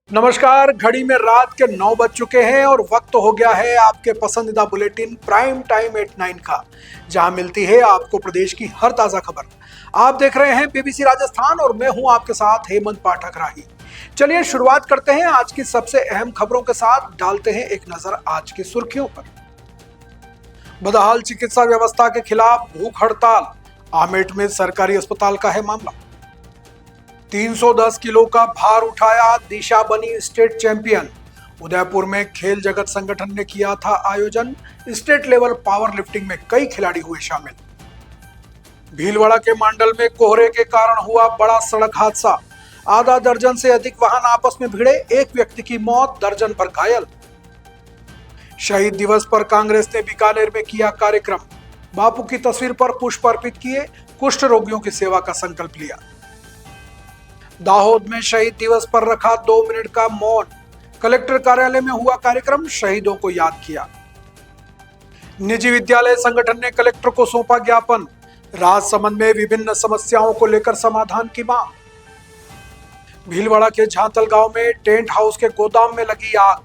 नमस्कार। घड़ी में रात के 9 बज चुके हैं और वक्त हो गया है आपके पसंदीदा बुलेटिन प्राइम टाइम एट 9 का, जहां मिलती है आपको प्रदेश की हर ताजा खबर। आप देख रहे हैं बीबीसी राजस्थान और मैं हूं आपके साथ हेमंत पाठक राही। चलिए शुरुआत करते हैं आज की सबसे अहम खबरों के साथ। डालते हैं एक नजर आज की सुर्खियों पर। बदहाल चिकित्सा व्यवस्था के खिलाफ भूख हड़ताल, आमेट में सरकारी अस्पताल का है मामला। 310 किलो का भार उठाया, दिशा बनी स्टेट चैंपियन। उदयपुर में खेल जगत संगठन ने किया था आयोजन, स्टेट लेवल पावर लिफ्टिंग में कई खिलाड़ी हुए शामिल। भीलवाड़ा के मांडल में कोहरे के कारण हुआ बड़ा सड़क हादसा, आधा दर्जन से अधिक वाहन आपस में भिड़े, एक व्यक्ति की मौत, दर्जन भर घायल। शहीद दिवस पर कांग्रेस ने बीकानेर में किया कार्यक्रम, बापू की तस्वीर पर पुष्प अर्पित किए, कुष्ठ रोगियों की सेवा का संकल्प लिया। दाहोद में शहीद दिवस पर रखा 2 मिनट का मौन, कलेक्टर कार्यालय में हुआ कार्यक्रम, शहीदों को याद किया। निजी विद्यालय संगठन ने कलेक्टर को सौंपा ज्ञापन, राजसमंद में विभिन्न समस्याओं को लेकर समाधान की मांग। भीलवाड़ा के झांतल गांव में टेंट हाउस के गोदाम में लगी आग,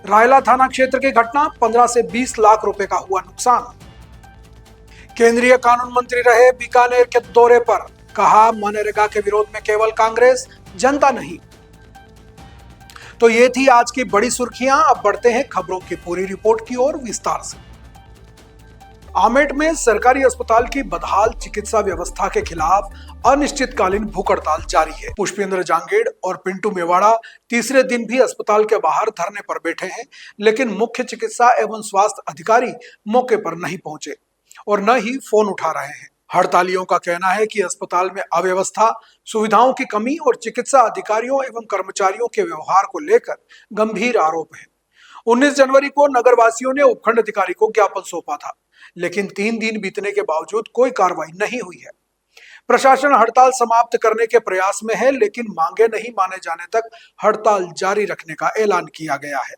रायला थाना क्षेत्र की घटना, 15 से 20 लाख रुपए का हुआ नुकसान। केंद्रीय कानून मंत्री रहे बीकानेर के दौरे पर, कहा मनरेगा के विरोध में केवल कांग्रेस, जनता नहीं। तो ये थी आज की बड़ी सुर्खियां। अब बढ़ते हैं खबरों की पूरी रिपोर्ट की ओर विस्तार से। आमेट में सरकारी अस्पताल की बदहाल चिकित्सा व्यवस्था के खिलाफ अनिश्चितकालीन भूख हड़ताल जारी है। पुष्पेंद्र जांगेड़ और पिंटू मेवाड़ा तीसरे दिन भी अस्पताल के बाहर धरने पर बैठे हैं, लेकिन मुख्य चिकित्सा एवं स्वास्थ्य अधिकारी मौके पर नहीं पहुंचे और न ही फोन उठा रहे हैं। हड़तालियों का कहना है कि अस्पताल में अव्यवस्था, सुविधाओं की कमी और चिकित्सा अधिकारियों एवं कर्मचारियों के व्यवहार को लेकर गंभीर आरोप है। 19 जनवरी को नगरवासियों ने उपखंड अधिकारी को ज्ञापन सौंपा था, लेकिन 3 दिन बीतने के बावजूद कोई कार्रवाई नहीं हुई है। प्रशासन हड़ताल समाप्त करने के प्रयास में है, लेकिन मांगे नहीं माने जाने तक हड़ताल जारी रखने का ऐलान किया गया है।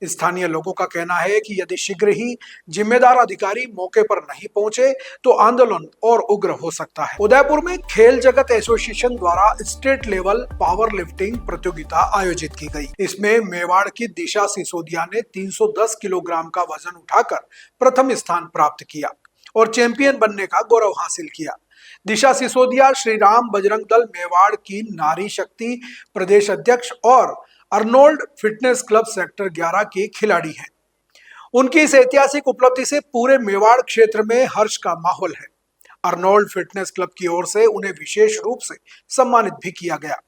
स्थानीय लोगों का कहना है कि यदि शीघ्र ही जिम्मेदार अधिकारी मौके पर नहीं पहुंचे तो आंदोलन और उग्र हो सकता है। उदयपुर में खेल जगत एसोसिएशन द्वारा स्टेट लेवल पावर लिफ्टिंग प्रतियोगिता आयोजित की गई। इसमें मेवाड़ की दिशा सिसोदिया ने 310 किलोग्राम का वजन उठाकर प्रथम स्थान प्राप्त किया और चैंपियन बनने का गौरव हासिल किया। दिशा सिसोदिया श्री राम बजरंग दल मेवाड़ की नारी शक्ति प्रदेश अध्यक्ष और अर्नोल्ड फिटनेस क्लब सेक्टर 11 की खिलाड़ी हैं। उनकी इस ऐतिहासिक उपलब्धि से पूरे मेवाड़ क्षेत्र में हर्ष का माहौल है। अर्नोल्ड फिटनेस क्लब की ओर से उन्हें विशेष रूप से सम्मानित भी किया गया।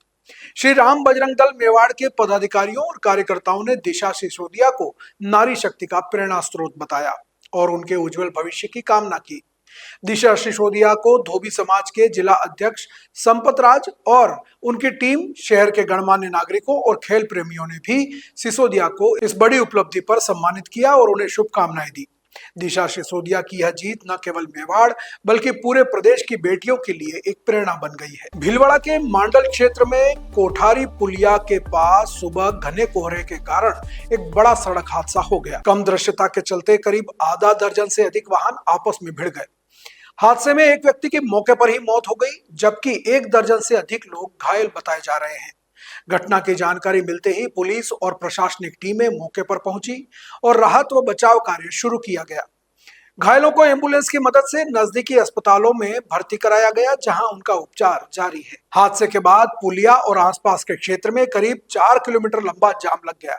श्री राम बजरंग दल मेवाड़ के पदाधिकारियों और कार्यकर्ताओं ने दिशा सिसोदिया को नारी शक्ति का प्रेरणा स्रोत बताया और उनके उज्जवल भविष्य की कामना की। दिशा सिसोदिया को धोबी समाज के जिला अध्यक्ष संपत राज और उनकी टीम, शहर के गणमान्य नागरिकों और खेल प्रेमियों ने भी सिसोदिया को इस बड़ी उपलब्धि पर सम्मानित किया और उन्हें शुभकामनाएं दी। दिशा सिसोदिया की यह जीत न केवल मेवाड़ बल्कि पूरे प्रदेश की बेटियों के लिए एक प्रेरणा बन गई है। भीलवाड़ा के मांडल क्षेत्र में कोठारी पुलिया के पास सुबह घने कोहरे के कारण एक बड़ा सड़क हादसा हो गया। कम दृश्यता के चलते करीब आधा दर्जन से अधिक वाहन आपस में भिड़ गए। हादसे में एक व्यक्ति की मौके पर ही मौत हो गई, जबकि 1 दर्जन से अधिक लोग घायल बताए जा रहे हैं। घटना की जानकारी मिलते ही पुलिस और प्रशासनिक टीमें मौके पर पहुंची और राहत व बचाव कार्य शुरू किया गया। घायलों को एम्बुलेंस की मदद से नजदीकी अस्पतालों में भर्ती कराया गया, जहां उनका उपचार जारी है। हादसे के बाद पुलिया और आसपास के क्षेत्र में करीब 4 किलोमीटर लंबा जाम लग गया,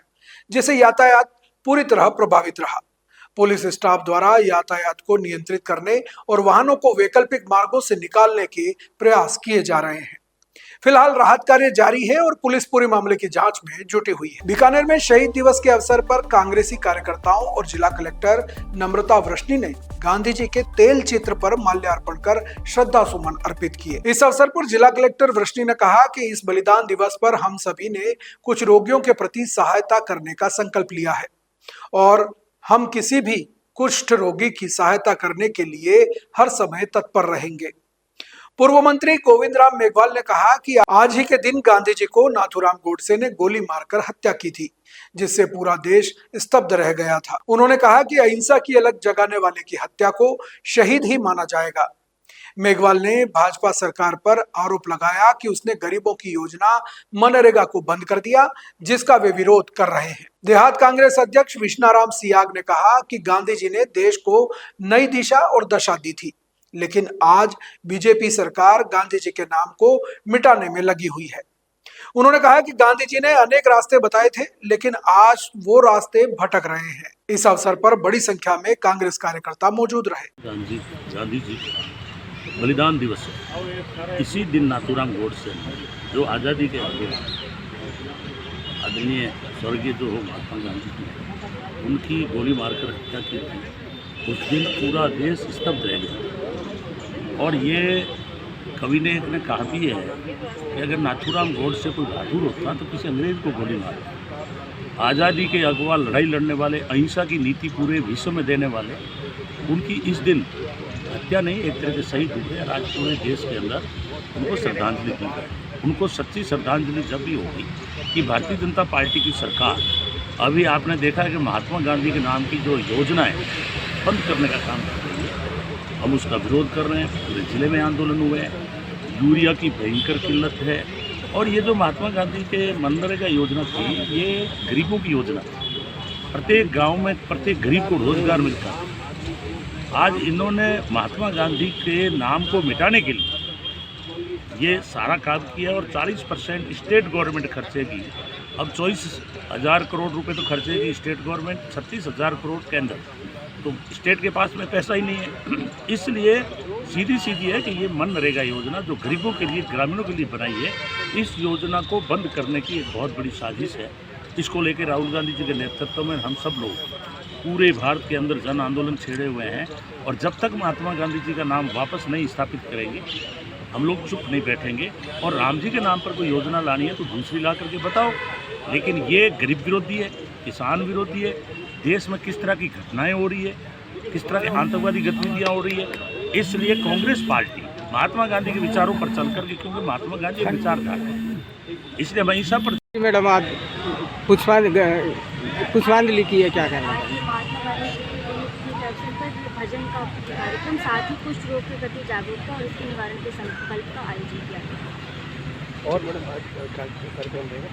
जिससे यातायात पूरी तरह प्रभावित रहा। पुलिस स्टाफ द्वारा यातायात को नियंत्रित करने और वाहनों को वैकल्पिक मार्गों से निकालने के प्रयास किए जा रहे हैं। फिलहाल राहत कार्य जारी है और पुलिस पूरे मामले की जांच में जुटी हुई है। बीकानेर में शहीद दिवस के अवसर पर कांग्रेसी कार्यकर्ताओं और जिला कलेक्टर नम्रता वृष्णि ने गांधी जी के तेल चित्र पर माल्यार्पण कर श्रद्धा सुमन अर्पित किए। इस अवसर पर जिला कलेक्टर वृष्णि ने कहा कि इस बलिदान दिवस पर हम सभी ने कुछ रोगियों के प्रति सहायता करने का संकल्प लिया है और हम किसी भी कुष्ठ रोगी की सहायता करने के लिए हर समय तत्पर रहेंगे। पूर्व मंत्री गोविंद राम मेघवाल ने कहा कि आज ही के दिन गांधी जी को नाथूराम गोडसे ने गोली मारकर हत्या की थी, जिससे पूरा देश स्तब्ध रह गया था। उन्होंने कहा कि अहिंसा की अलग जगाने वाले की हत्या को शहीद ही माना जाएगा। मेघवाल ने भाजपा सरकार पर आरोप लगाया कि उसने गरीबों की योजना मनरेगा को बंद कर दिया, जिसका वे विरोध कर रहे हैं। देहात कांग्रेस अध्यक्ष विश्नाराम सियाग ने कहा कि गांधी जी ने देश को नई दिशा और दशा दी थी, लेकिन आज बीजेपी सरकार गांधी जी के नाम को मिटाने में लगी हुई है। उन्होंने कहा कि गांधी जी ने अनेक रास्ते बताए थे, लेकिन आज वो रास्ते भटक रहे हैं। इस अवसर पर बड़ी संख्या में कांग्रेस कार्यकर्ता मौजूद रहे। गांधी जी बलिदान दिवस है। इसी दिन नाथूराम गोडसे जो आज़ादी के आदरणीय स्वर्गीय जो हो महात्मा गांधी जी, उनकी गोली मारकर हत्या की थी। उस दिन पूरा देश स्तब्ध रह गया। और ये कवि ने एक ने कहा भी है कि अगर नाथूराम गोडसे कोई बहादुर होता तो किसी अंग्रेज को गोली मारता। आज़ादी के अगवा लड़ाई लड़ने वाले, अहिंसा की नीति पूरे विश्व में देने वाले, उनकी इस दिन हत्या नहीं, एक तरह से शहीद हुए। आज पूरे देश के अंदर उनको श्रद्धांजलि दी गई। उनको सच्ची श्रद्धांजलि जब भी होगी कि भारतीय जनता पार्टी की सरकार, अभी आपने देखा है कि महात्मा गांधी के नाम की जो योजना है बंद करने का काम कर रही है। हम उसका विरोध कर रहे हैं। पूरे जिले में आंदोलन हुए हैं। यूरिया की भयंकर किल्लत है। और ये जो महात्मा गांधी के मनरेगा योजना थी, ये गरीबों की योजना थी। प्रत्येक गांव में प्रत्येक गरीब को रोजगार मिलता है। आज इन्होंने महात्मा गांधी के नाम को मिटाने के लिए ये सारा काम किया और 40% स्टेट गवर्नमेंट खर्चेगी। अब 24,000 करोड़ रुपए तो खर्चेगी स्टेट गवर्नमेंट, 36,000 करोड़ केंद्र। तो स्टेट के पास में पैसा ही नहीं है। इसलिए सीधी सीधी है कि ये मनरेगा योजना जो गरीबों के लिए, ग्रामीणों के लिए बनाई है, इस योजना को बंद करने की एक बहुत बड़ी साजिश है। इसको लेकर राहुल गांधी जी के नेतृत्व में हम सब लोग पूरे भारत के अंदर जन आंदोलन छेड़े हुए हैं। और जब तक महात्मा गांधी जी का नाम वापस नहीं स्थापित करेंगे, हम लोग चुप नहीं बैठेंगे। और राम जी के नाम पर कोई योजना लानी है तो दूसरी ला करके बताओ। लेकिन ये गरीब विरोधी है, किसान विरोधी है। देश में किस तरह की घटनाएं हो रही है, किस तरह की आतंकवादी गतिविधियाँ हो रही है। इसलिए कांग्रेस पार्टी महात्मा गांधी के विचारों पर चल करके, क्योंकि महात्मा गांधी एक विचारधारा है, इसलिए हमेशा पर। मैडम, आज पुष्पांजलि की है, क्या कहना है? भजन का कार्यक्रम, साथ ही कुष्ठ रोग के प्रति जागरूकता और इसके निवारण के संकल्प का आयोजन किया गया। और मैडम कार्यक्रम रहेगा?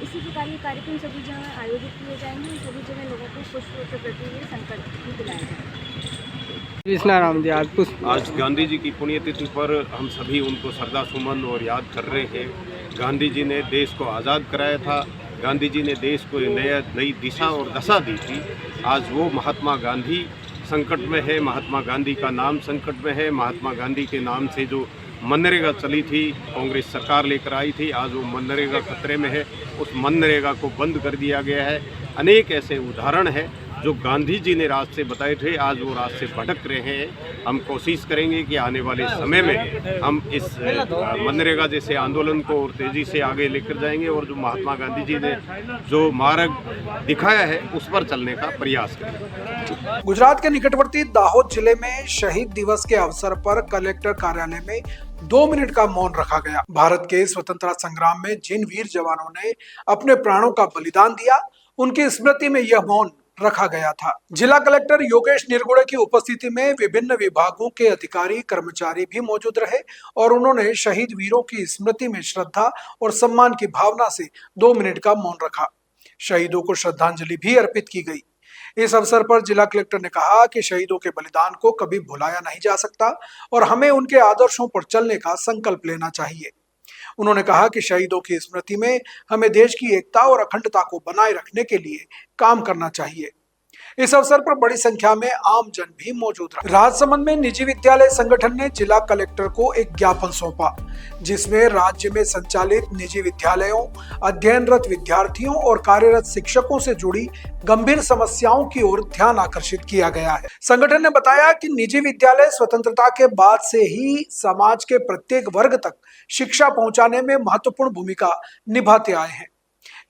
इसी प्रकार ये कार्यक्रम सभी जगह आयोजित किए जाएंगे। सभी जगह लोगों को कुष्ठ रोग के प्रति ये संकल्प भी दिलाया जाएगा। विश्नाराम जी, आज गांधी जी की पुण्यतिथि पर हम सभी उनको श्रद्धा सुमन और याद कर रहे हैं। गांधी जी ने देश को आज़ाद कराया था। गांधी जी ने देश को नई दिशा और दशा दी थी। आज वो महात्मा गांधी संकट में है। महात्मा गांधी का नाम संकट में है। महात्मा गांधी के नाम से जो मनरेगा चली थी, कांग्रेस सरकार लेकर आई थी, आज वो मनरेगा खतरे में है। उस मनरेगा को बंद कर दिया गया है। अनेक ऐसे उदाहरण हैं जो गांधी जी ने रास्ते बताए थे, आज वो रास्ते भटक रहे हैं। हम कोशिश करेंगे कि आने वाले समय में हम इस मनरेगा जैसे आंदोलन को और तेज़ी से आगे लेकर जाएंगे और जो महात्मा गांधी जी ने जो मार्ग दिखाया है उस पर चलने का प्रयास करेंगे। गुजरात के निकटवर्ती दाहोद जिले में शहीद दिवस के अवसर पर कलेक्टर कार्यालय में 2 मिनट का मौन रखा गया। भारत के स्वतंत्रता संग्राम में जिन वीर जवानों ने अपने प्राणों का बलिदान दिया, उनकी स्मृति में यह मौन रखा गया था। जिला कलेक्टर योगेश निरगुड़े की उपस्थिति में विभिन्न विभागों के अधिकारी कर्मचारी भी मौजूद रहे और उन्होंने शहीद वीरों की स्मृति में श्रद्धा और सम्मान की भावना से 2 मिनट का मौन रखा। शहीदों को श्रद्धांजलि भी अर्पित की गई। इस अवसर पर जिला कलेक्टर ने कहा कि शहीदों के बलिदान को कभी भुलाया नहीं जा सकता और हमें उनके आदर्शों पर चलने का संकल्प लेना चाहिए। उन्होंने कहा कि शहीदों की स्मृति में हमें देश की एकता और अखंडता को बनाए रखने के लिए काम करना चाहिए। इस अवसर पर बड़ी संख्या में आम जन भी मौजूद रहे। राजसमंद में निजी विद्यालय संगठन ने जिला कलेक्टर को एक ज्ञापन सौंपा, जिसमें राज्य में संचालित निजी विद्यालयों, अध्ययनरत विद्यार्थियों और कार्यरत शिक्षकों से जुड़ी गंभीर समस्याओं की ओर ध्यान आकर्षित किया गया है। संगठन ने बताया कि निजी विद्यालय स्वतंत्रता के बाद से ही समाज के प्रत्येक वर्ग तक शिक्षा पहुंचाने में महत्वपूर्ण भूमिका निभाते आए हैं,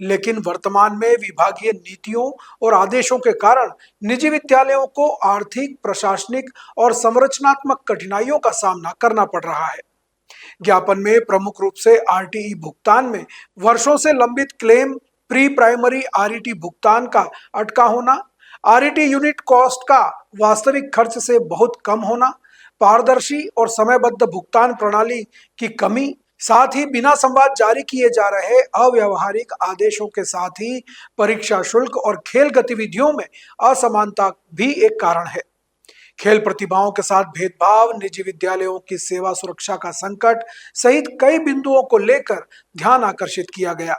लेकिन वर्तमान में विभागीय नीतियों और आदेशों के कारण निजी विद्यालयों को आर्थिक, प्रशासनिक और संरचनात्मक कठिनाइयों का सामना करना पड़ रहा है। ज्ञापन में प्रमुख रूप से आरटीई भुगतान में वर्षों से लंबित क्लेम, प्री प्राइमरी आरईटी भुगतान का अटका होना, आरईटी यूनिट कॉस्ट का वास्तविक खर्च से बहुत कम होना, पारदर्शी और समयबद्ध भुगतान प्रणाली की कमी, साथ ही बिना संवाद जारी किए जा रहे अव्यावहारिक आदेशों के साथ ही परीक्षा शुल्क और खेल गतिविधियों में असमानता भी एक कारण है। खेल प्रतिभाओं के साथ भेदभाव, निजी विद्यालयों की सेवा सुरक्षा का संकट सहित कई बिंदुओं को लेकर ध्यान आकर्षित किया गया।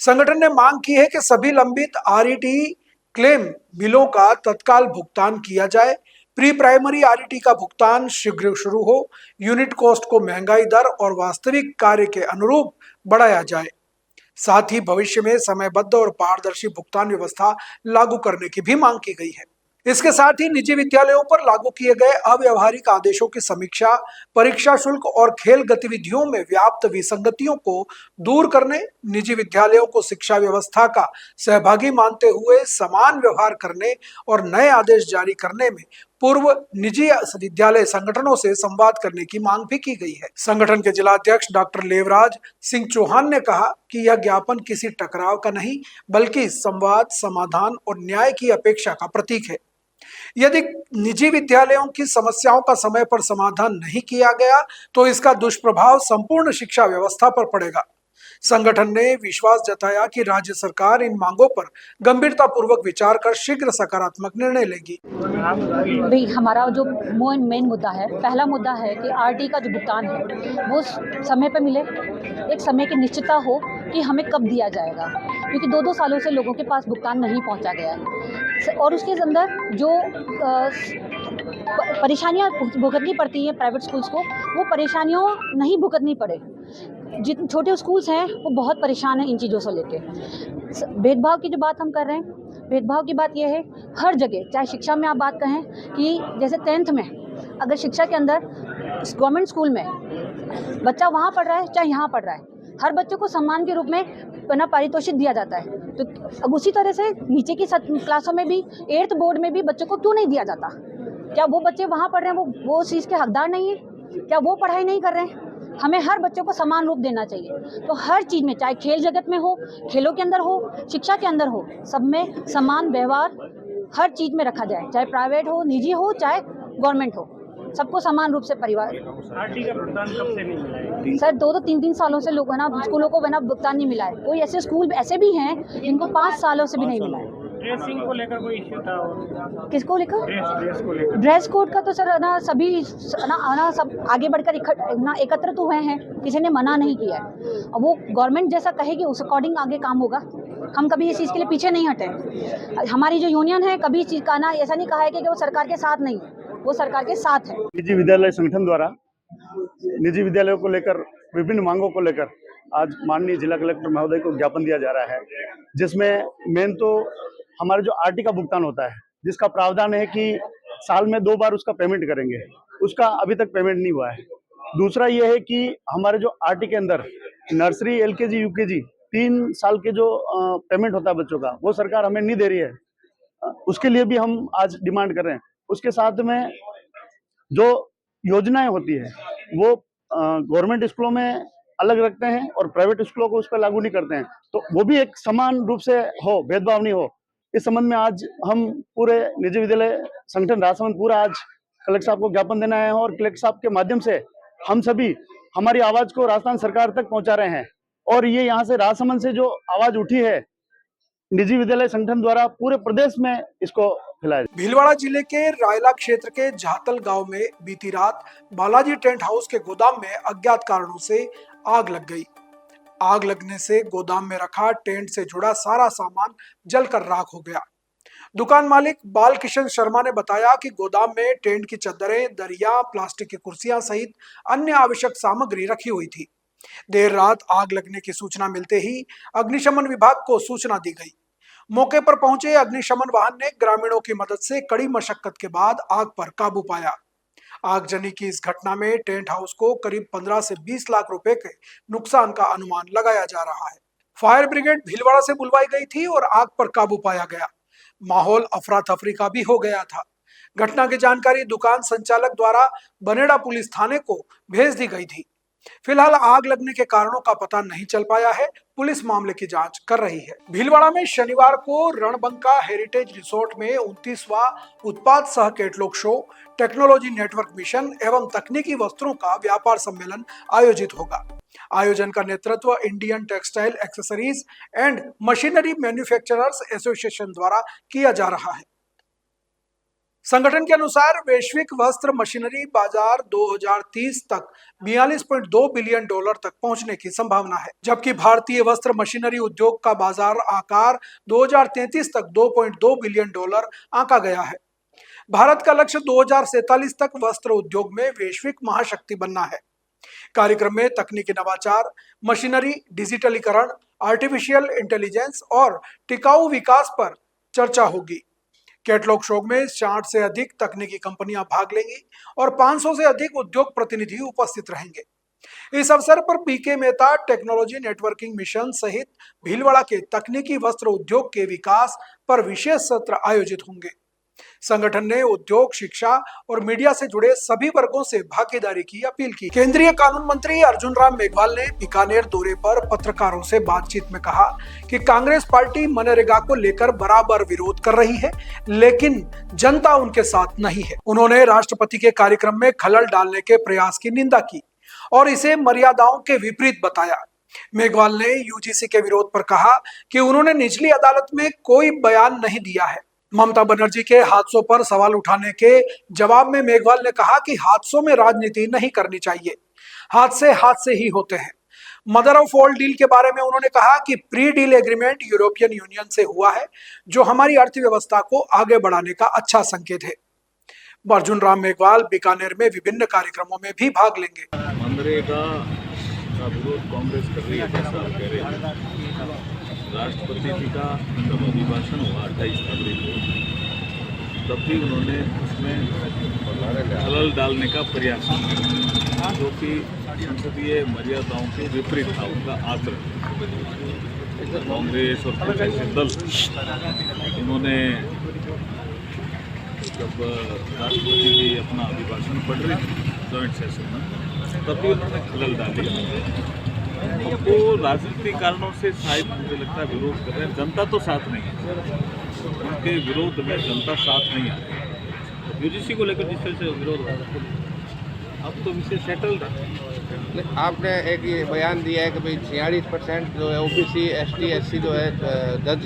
संगठन ने मांग की है कि सभी लंबित आरईटी क्लेम बिलों का तत्काल भुगतान किया जाए, प्री प्राइमरी आरईटी का भुगतान शीघ्र शुरू हो, यूनिट कॉस्ट को महंगाई दर और वास्तविक कार्य के अनुरूप बढ़ाया जाए। साथ ही भविष्य में समयबद्ध और पारदर्शी भुगतान व्यवस्था लागू करने की भी मांग की गई है। इसके साथ ही निजी विद्यालयों पर लागू किए गए अव्यावहारिक आदेशों की समीक्षा, परीक्षा शुल्क और खेल गतिविधियों में व्याप्त विसंगतियों को दूर करने, निजी विद्यालयों को शिक्षा व्यवस्था का सहभागी मानते हुए समान व्यवहार करने और नए आदेश जारी करने में पूर्व निजी विद्यालय संगठनों से संवाद करने की मांग भी की गई है। संगठन के जिला अध्यक्ष डॉक्टर लेवराज सिंह चौहान ने कहा कि यह ज्ञापन किसी टकराव का नहीं, बल्कि संवाद, समाधान और न्याय की अपेक्षा का प्रतीक है। यदि निजी विद्यालयों की समस्याओं का समय पर समाधान नहीं किया गया तो इसका दुष्प्रभाव संपूर्ण शिक्षा व्यवस्था पर पड़ेगा। संगठन ने विश्वास जताया कि राज्य सरकार इन मांगों पर गंभीरतापूर्वक विचार कर शीघ्र सकारात्मक निर्णय लेगी। भाई हमारा जो मेन मुद्दा है, पहला मुद्दा है कि आरटी का जो भुगतान है वो समय पर मिले, एक समय की निश्चितता हो कि हमें कब दिया जाएगा, क्योंकि 2-2 सालों से लोगों के पास भुगतान नहीं पहुंचा गया है। और उसके अंदर जो परेशानियां भुगतनी पड़ती हैं प्राइवेट स्कूल्स को, वो परेशानियों नहीं भुगतनी पड़े। जितने छोटे स्कूल्स हैं वो बहुत परेशान हैं इन चीज़ों से लेके। भेदभाव की जो बात हम कर रहे हैं, भेदभाव की बात यह है हर जगह, चाहे शिक्षा में आप बात कहें कि जैसे 10th में अगर शिक्षा के अंदर गवर्नमेंट स्कूल में बच्चा वहाँ पढ़ रहा है चाहे यहाँ पढ़ रहा है, हर बच्चे को सम्मान के रूप में बिना पारितोषिक दिया जाता है। तो अब उसी तरह से नीचे की क्लासों में भी, 8th बोर्ड में भी बच्चों को क्यों नहीं दिया जाता? क्या वो बच्चे वहाँ पढ़ रहे हैं वो उस चीज़ के हकदार नहीं है? क्या वो पढ़ाई नहीं कर रहे हैं? हमें हर बच्चे को समान रूप देना चाहिए। तो हर चीज़ में, चाहे खेल जगत में हो, खेलों के अंदर हो, शिक्षा के अंदर हो, सब में समान व्यवहार हर चीज़ में रखा जाए, चाहे प्राइवेट हो, निजी हो, चाहे गवर्नमेंट हो, सबको समान रूप से परिवार। आरटी का भुगतान कब से नहीं मिला है? सर 2-3 सालों से लोग है ना, स्कूलों को है ना भुगतान नहीं मिला है। कोई ऐसे स्कूल ऐसे भी हैं जिनको 5 सालों से भी नहीं मिला है। ड्रेसिंग को लेकर कोई इश्यू था? किसको लेकर? ड्रेस को लेकर। ड्रेस कोड का तो सर ना सभी ना सब आगे बढ़कर एकत्रित हुए हैं, किसी ने मना नहीं किया है। और वो गवर्नमेंट जैसा कहेगी उस अकॉर्डिंग आगे काम होगा। हम कभी इस चीज़ के लिए पीछे नहीं हटे। हमारी जो यूनियन है कभी इस चीज़ का ना ऐसा नहीं कहा है कि वो सरकार के साथ नहीं, वो सरकार के साथ है। निजी विद्यालय संगठन द्वारा निजी विद्यालयों को लेकर विभिन्न मांगों को लेकर आज माननीय जिला कलेक्टर महोदय को ज्ञापन दिया जा रहा है, जिसमें मेन तो हमारे जो आरटी का भुगतान होता है, जिसका प्रावधान है कि साल में 2 बार उसका पेमेंट करेंगे, उसका अभी तक पेमेंट नहीं हुआ है। दूसरा ये है कि हमारे जो आरटी के अंदर नर्सरी, एलकेजी, यूकेजी 3 साल के जो पेमेंट होता है बच्चों का, वो सरकार हमें नहीं दे रही है। उसके लिए भी हम आज डिमांड कर रहे हैं। उसके साथ में जो योजनाएं होती है वो गवर्नमेंट स्कूलों में अलग रखते हैं और प्राइवेट स्कूलों को उस पर लागू नहीं करते हैं, तो वो भी एक समान रूप से हो, भेदभाव नहीं हो। इस संबंध में आज हम पूरे निजी विद्यालय संगठन राजसमंद पूरा आज कलेक्टर साहब को ज्ञापन देना है और कलेक्टर साहब के माध्यम से हम सभी हमारी आवाज को राजस्थान सरकार तक पहुंचा रहे हैं। और ये यहाँ से राजसमंद से जो आवाज उठी है निजी विद्यालय संगठन द्वारा पूरे प्रदेश में इसको फैलाया। भीलवाड़ा जिले के रायला क्षेत्र के झातल गांव में बीती रात बालाजी टेंट हाउस के गोदाम में अज्ञात कारणों से आग लग गई। आग लगने से गोदाम में रखा टेंट से जुड़ा सारा सामान जलकर राख हो गया। दुकान मालिक बाल किशन शर्मा ने बताया कि गोदाम में टेंट की चद्दरें, दरिया, प्लास्टिक की कुर्सियां सहित अन्य आवश्यक सामग्री रखी हुई थी। देर रात आग लगने की सूचना मिलते ही अग्निशमन विभाग को सूचना दी गई। मौके पर पहुंचे अग्निशमन वाहन ने ग्रामीणों की मदद से कड़ी मशक्कत के बाद आग पर काबू पाया। आगजनी की इस घटना में टेंट हाउस को करीब 15 से 20 लाख रुपए के नुकसान का अनुमान लगाया जा रहा है। फायर ब्रिगेड भीलवाड़ा से बुलवाई गई थी और आग पर काबू पाया गया। माहौल अफरा तफरी का भी हो गया था। घटना की जानकारी दुकान संचालक द्वारा बनेड़ा पुलिस थाने को भेज दी गई थी। फिलहाल आग लगने के कारणों का पता नहीं चल पाया है। पुलिस मामले की जांच कर रही है। भीलवाड़ा में शनिवार को रणबंका हेरिटेज रिसोर्ट में 29वां उत्पाद सह catalogue show, technology network mission एवं तकनीकी वस्त्रों का व्यापार सम्मेलन आयोजित होगा। आयोजन का नेतृत्व Indian textile accessories and machinery manufacturers association द्वारा किया जा रहा है। संगठन के अनुसार वैश्विक वस्त्र मशीनरी बाजार 2030 तक $42.2 बिलियन तक पहुंचने की संभावना है, जबकि भारतीय वस्त्र मशीनरी उद्योग का बाजार आकार 2033 तक $2.2 बिलियन आंका गया है। भारत का लक्ष्य 2047 तक वस्त्र उद्योग में वैश्विक महाशक्ति बनना है। कार्यक्रम में तकनीकी नवाचार, मशीनरी, डिजिटलीकरण, आर्टिफिशियल इंटेलिजेंस और टिकाऊ विकास पर चर्चा होगी। कैटलॉग शो में 60 से अधिक तकनीकी कंपनियां भाग लेंगी और 500 से अधिक उद्योग प्रतिनिधि उपस्थित रहेंगे। इस अवसर पर पीके मेहता टेक्नोलॉजी नेटवर्किंग मिशन सहित भीलवाड़ा के तकनीकी वस्त्र उद्योग के विकास पर विशेष सत्र आयोजित होंगे। संगठन ने उद्योग, शिक्षा और मीडिया से जुड़े सभी वर्गों से भागीदारी की अपील की। केंद्रीय कानून मंत्री अर्जुन राम मेघवाल ने बीकानेर दौरे पर पत्रकारों से बातचीत में कहा कि कांग्रेस पार्टी मनरेगा को लेकर बराबर विरोध कर रही है, लेकिन जनता उनके साथ नहीं है। उन्होंने राष्ट्रपति के कार्यक्रम में खलल डालने के प्रयास की निंदा की और इसे मर्यादाओं के विपरीत बताया। मेघवाल ने यूजीसी के विरोध पर कहा कि उन्होंने निचली अदालत में कोई बयान नहीं दिया है। ममता बनर्जी के हादसों पर सवाल उठाने के जवाब में मेघवाल ने कहा कि हादसों में राजनीति नहीं करनी चाहिए, हादसे ही होते हैं। मदर ऑफ ऑल डील के बारे में उन्होंने कहा कि pre deal agreement European union से हुआ है, जो हमारी अर्थव्यवस्था को आगे बढ़ाने का अच्छा संकेत है। अर्जुन राम मेघवाल बीकानेर में विभिन्न कार्यक्रमों में भी भाग लेंगे। मनरेगा का विरोध कांग्रेस कर रही है, जैसा आप कह रहे हैं। राष्ट्रपति जी का जब अभिभाषण हुआ 28 फरवरी को, तब भी उन्होंने उसमें खलल डालने का प्रयास किया, जो कि संसदीय मर्यादाओं के विपरीत था उनका आचरण। कांग्रेस और कुछ ऐसे दल इन्होंने जब राष्ट्रपति जी अपना अभिभाषण पढ़ रहे थे जॉइंट सेशन में, तब भी उन्होंने खलल डाली। वो राजनीतिक कारणों से शायद मुझे लगता है विरोध कर रहे हैं। जनता तो साथ नहीं है, उनके विरोध में जनता साथ नहीं आ रही। यूजीसी को लेकर जिस तरह से विरोध हो रहा है, अब तो विषय सेटल्ड है। आपने एक ये बयान दिया है कि भाई 46% जो है ओबीसी, एसटी, एससी जो है जज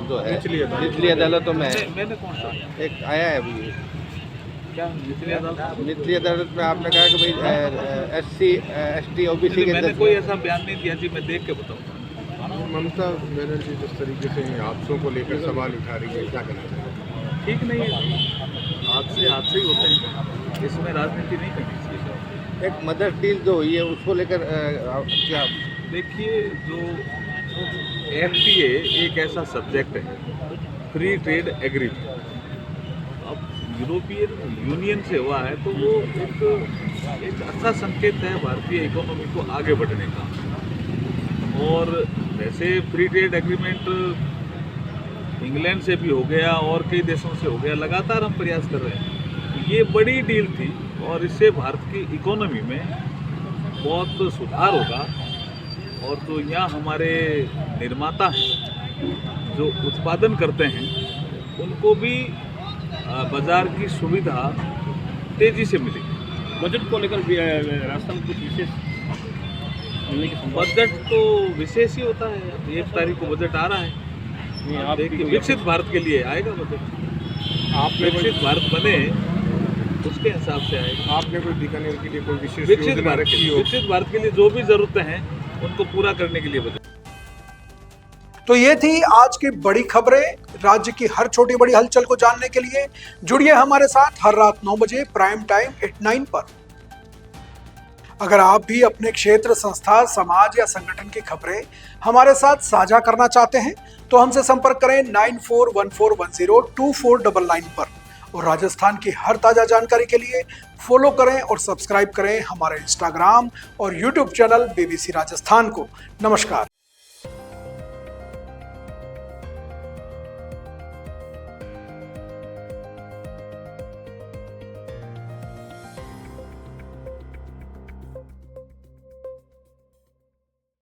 जो है निचली अदालतों में है। मैंने कौन सा एक आया है अभी क्या निचली अदालत में आपने कहा कि भाई SC, ST, OBC के मैंने कोई ऐसा बयान नहीं दिया जी, मैं देख के बताऊँ। ममता बनर्जी जिस तरीके से हादसों को लेकर सवाल उठा रही है, क्या कहना चाहिए? ठीक नहीं है, हादसे ही होते हैं, इसमें राजनीति नहीं करनी चाहिए। एक मदर डील जो हुई है उसको लेकर क्या? देखिए, जो FTA एक ऐसा सब्जेक्ट है, फ्री ट्रेड एग्रीमेंट, अब यूरोपियन यूनियन से हुआ है तो वो एक अच्छा संकेत है भारतीय इकोनॉमी को आगे बढ़ने का। और वैसे फ्री ट्रेड एग्रीमेंट इंग्लैंड से भी हो गया और कई देशों से हो गया, लगातार हम प्रयास कर रहे हैं। ये बड़ी डील थी और इससे भारत की इकोनॉमी में बहुत सुधार होगा। और तो यहाँ हमारे निर्माता हैं जो उत्पादन करते हैं, उनको भी बाजार की सुविधा तेजी से मिलेगी। बजट को लेकर भी रास्ता में कुछ विशेष मिलने की संभावना? बजट तो विशेष ही होता है। 1 तारीख को बजट आ रहा है, आप देखिए विकसित भारत के लिए आएगा बजट। आपने विकसित भारत बने उसके हिसाब से आएगा। आपने कोई बीकानेर के लिए कोई विशेष विकसित भारत के लिए जो भी जरूरतें हैं उनको पूरा करने के लिए बजट। तो ये थी आज की बड़ी खबरें। राज्य की हर छोटी बड़ी हलचल को जानने के लिए जुड़िए हमारे साथ हर रात 9 बजे प्राइम टाइम 8/9 पर। अगर आप भी अपने क्षेत्र, संस्था, समाज या संगठन की खबरें हमारे साथ साझा करना चाहते हैं तो हमसे संपर्क करें 9414102499 पर। और राजस्थान की हर ताजा जानकारी के लिए फॉलो करें और सब्सक्राइब करें हमारे इंस्टाग्राम और यूट्यूब चैनल BBC राजस्थान को। नमस्कार।